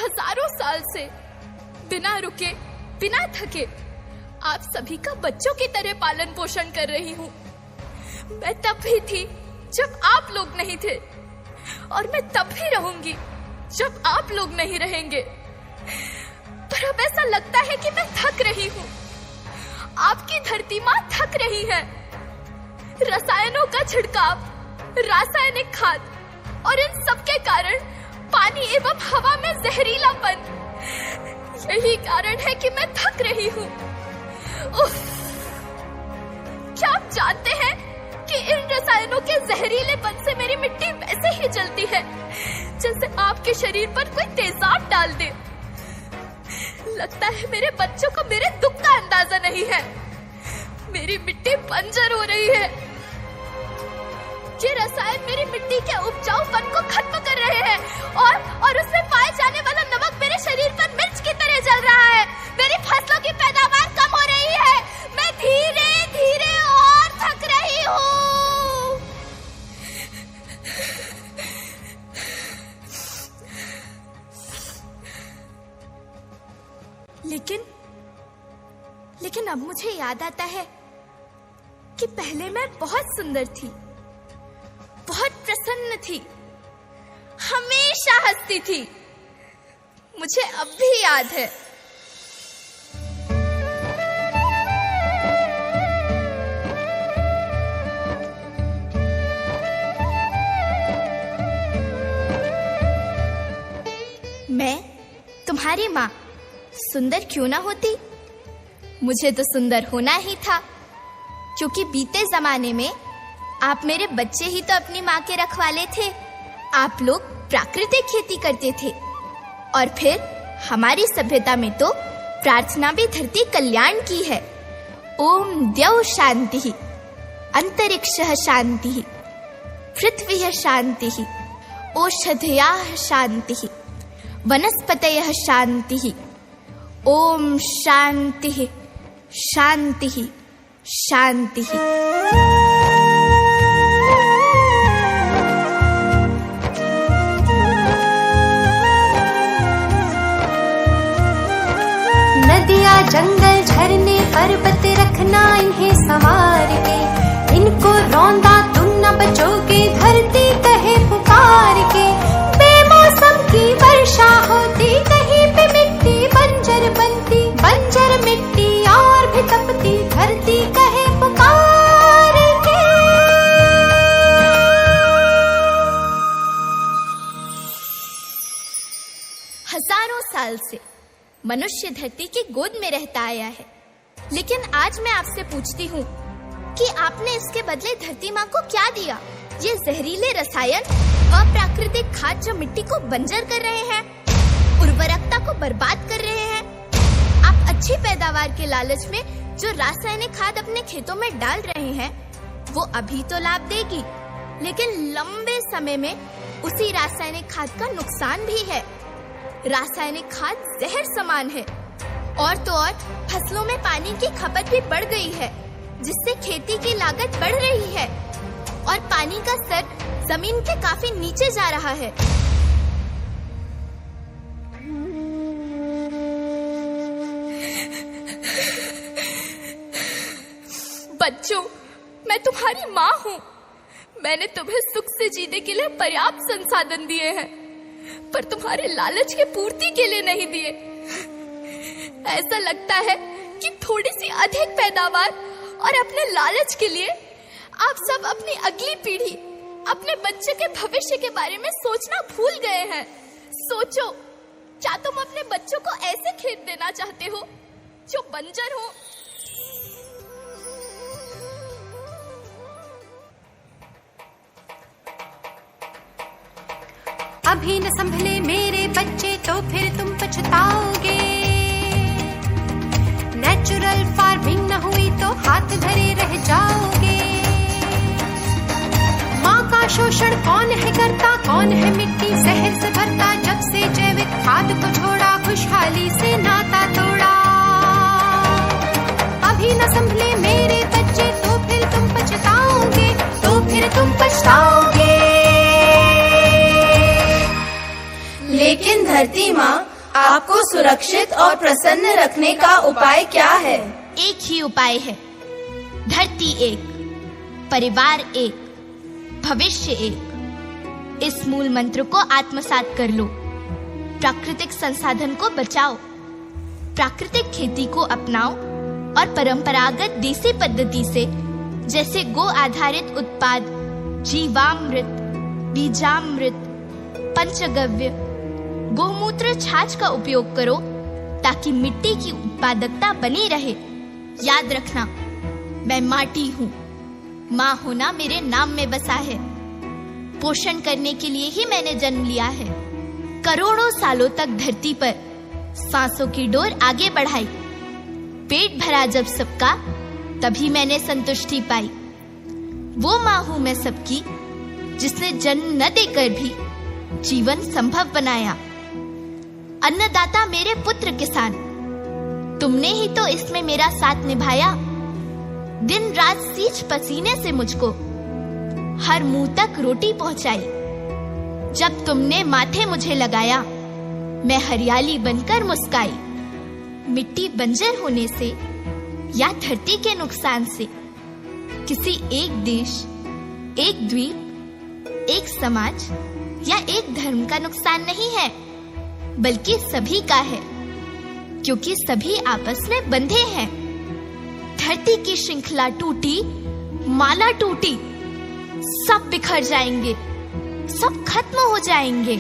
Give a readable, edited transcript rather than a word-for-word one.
हजारों साल से बिना रुके, बिना थके आप सभी का बच्चों की तरह पालन पोषण कर रही हूँ। मैं तब भी थी जब आप लोग नहीं थे, और मैं तब भी रहूंगी जब आप लोग नहीं रहेंगे। पर अब ऐसा लगता है कि मैं थक रही हूँ। आपकी धरती माँ थक रही है। रसायनों का छिड़काव, रासायनिक खाद और इन सब के कारण पानी एवं हवा में जहरीलापन, यही कारण है कि मैं थक रही हूँ। क्या आप जानते हैं कि इन रसायनों के जहरीलेपन से मेरी मिट्टी वैसे ही जलती है जैसे आपके शरीर पर कोई तेजाब डाल दे। लगता है मेरे बच्चों को मेरे दुख का अंदाजा नहीं है। मेरी मिट्टी बंजर हो रही है। ये रसायन मेरी मिट्टी के उपजाऊपन को खत्म कर रहे हैं और उसमें पाए जाने वाला नमक मेरे शरीर पर मिर्च की तरह जल रहा है। मेरी फसलों की पैदावार कम हो रही है। मैं धीरे धीरे और थक रही हूँ। लेकिन अब मुझे याद आता है कि पहले मैं बहुत सुंदर थी, बहुत प्रसन्न थी, हमेशा हंसती थी। मुझे अब भी याद है। मैं तुम्हारी माँ सुंदर क्यों ना होती? मुझे तो सुंदर होना ही था, क्योंकि बीते जमाने में आप मेरे बच्चे ही तो अपनी माँ के रखवाले थे। आप लोग प्राकृतिक खेती करते थे, और फिर हमारी सभ्यता में तो प्रार्थना भी धरती कल्याण की है। ओम द्यौ शांति, अंतरिक्षः शांति, पृथ्वी शांति, ओषधयः शांति, वनस्पतयः शांति। ओम शांति शांति शांति। नदियाँ, जंगल, झरने, पर्वत रखना इन्हें संवार के। इनको रौंदा तुम न बचोगे, धरती कहे पुकार के। बेमौसम की वर्षा होती, कहीं पे मिट्टी बंजर बनती। बंजर मिट्टी और भी तपती, धरती कहे पुकार के। हजारों साल से मनुष्य धरती की गोद में रहता आया है, लेकिन आज मैं आपसे पूछती हूँ कि आपने इसके बदले धरती माँ को क्या दिया? ये जहरीले रसायन, अप्राकृतिक खाद जो मिट्टी को बंजर कर रहे हैं, उर्वरकता को बर्बाद कर रहे हैं। आप अच्छी पैदावार के लालच में जो रासायनिक खाद अपने खेतों में डाल रहे हैं, वो अभी तो लाभ देगी, लेकिन लंबे समय में उसी रासायनिक खाद का नुकसान भी है। रासायनिक खाद जहर समान है, और तो और फसलों में पानी की खपत भी बढ़ गई है, जिससे खेती की लागत बढ़ रही है और पानी का स्तर जमीन के काफी नीचे जा रहा है। बच्चों, मैं तुम्हारी माँ हूँ। मैंने तुम्हें सुख से जीने के लिए पर्याप्त संसाधन दिए हैं, पर तुम्हारे लालच की पूर्ति के लिए नहीं दिए। ऐसा लगता है कि थोड़ी सी अधिक पैदावार और अपने लालच के लिए आप सब अपनी अगली पीढ़ी, अपने बच्चे के भविष्य के बारे में सोचना भूल गए हैं। सोचो, क्या तुम अपने बच्चों को ऐसे खेत देना चाहते हो जो बंजर हो? अभी न संभले मेरे बच्चे तो फिर तुम पछताओगे। नेचुरल फार्मिंग न हुई तो हाथ धरे रह जाओगे। माँ का शोषण कौन है करता, कौन है मिट्टी जहर से भरता। जब से जैविक खाद को छोड़ा, खुशहाली से नाता तोड़ा। अभी न संभले मेरे बच्चे तो फिर तुम पछताओगे, तो फिर तुम पछताओगे। लेकिन धरती माँ आपको सुरक्षित और प्रसन्न रखने का उपाय क्या है? एक ही उपाय है, धरती एक, परिवार एक, भविष्य एक। इस मूल मंत्र को आत्मसात कर लो। प्राकृतिक संसाधन को बचाओ, प्राकृतिक खेती को अपनाओ और परंपरागत देसी पद्धति से जैसे गो आधारित उत्पाद, जीवामृत, बीजामृत, पंचगव्य, गोमूत्र, छाछ का उपयोग करो ताकि मिट्टी की उत्पादकता बनी रहे। याद रखना, मैं माटी हूँ। माँ होना मेरे नाम में बसा है। पोषण करने के लिए ही मैंने जन्म लिया है। करोड़ों सालों तक धरती पर सांसों की डोर आगे बढ़ाई। पेट भरा जब सबका, तभी मैंने संतुष्टि पाई। वो माँ हूँ मैं सबकी, जिसने जन्म न देकर भी जीवन संभव बनाया। अन्नदाता मेरे पुत्र किसान, तुमने ही तो इसमें मेरा साथ निभाया। दिन रात सींच पसीने से मुझको हर मुंह तक रोटी पहुंचाई। जब तुमने माथे मुझे लगाया, मैं हरियाली बनकर मुस्काई। मिट्टी बंजर होने से या धरती के नुकसान से किसी एक देश, एक द्वीप, एक समाज या एक धर्म का नुकसान नहीं है, बल्कि सभी का है, क्योंकि सभी आपस में बंधे हैं। धरती की श्रृंखला टूटी, माला टूटी, सब बिखर जाएंगे, सब खत्म हो जाएंगे।